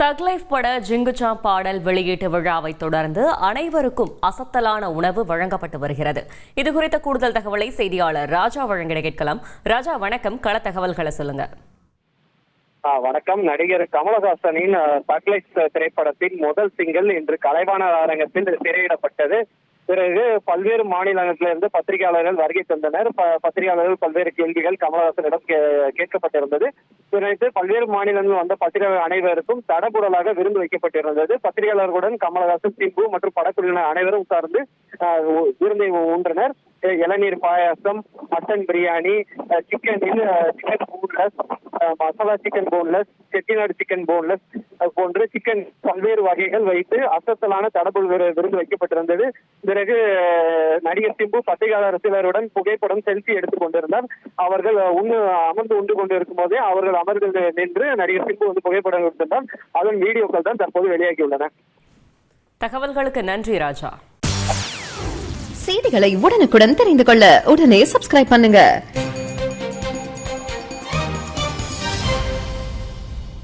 தக் லைஃப் பட ஜிங்குச்சா பாடல் வெளியீட்டு விழாவை தொடர்ந்து அனைவருக்கும் அசத்தலான உணவு வழங்கப்பட்டு வருகிறது. இதுகுறித்த கூடுதல் தகவலை செய்தியாளர் ராஜா வழங்கிட கேட்கலாம். ராஜா, வணக்கம். கள தகவல்களை சொல்லுங்க. வணக்கம். நடிகர் கமலஹாசனின் தக் லைஃப் திரைப்படத்தின் முதல் சிங்கிள் இன்று கலைவாணர் அரங்கத்தில் திரையிடப்பட்டது. பிறகு பல்வேறு மாநிலங்களிலிருந்து பத்திரிகையாளர்கள் வருகை தந்தனர். பத்திரிகையாளர்கள் பல்வேறு கேள்விகள் கமலஹாசனிடம் கேட்கப்பட்டிருந்தது. பிறகு பல்வேறு மாநிலங்கள் வந்த பத்திரிகையாளர் அனைவருக்கும் தடபுடலாக விருந்து வைக்கப்பட்டிருந்தது. பத்திரிகையாளர்களுடன் கமலஹாசன், சிம்பு மற்றும் படக்குழுவினர் அனைவரும் சார்ந்து விருந்தை உண்டனர். இளநீர் payasam, mutton biryani, chicken boneless, masala chicken boneless, Chettinad chicken boneless போன்று சிக்கன் பல்வேறு வகைகள் வைத்து அசத்தலான தடபுள் விருந்து வைக்கப்பட்டிருந்தது. பிறகு நடிகர் சிம்பு பத்திரிகையாளர் சிலருடன் புகைப்படம் செல்ஃபி எடுத்துக் கொண்டிருந்தார். அவர்கள் அமர்ந்து உண்டு கொண்டிருக்கும் போதே அவர்கள் அமர்ந்து நின்று நடிகர் சிம்பு புகைப்படம் எடுத்திருந்தார். அதன் வீடியோக்கள் தான் தற்போது வெளியாகியுள்ளன. தகவல்களுக்கு நன்றி ராஜா. செய்திகளை உடனுக்குடன் தெரிந்து கொள்ள உடனே சப்ஸ்கிரைப் பண்ணுங்க.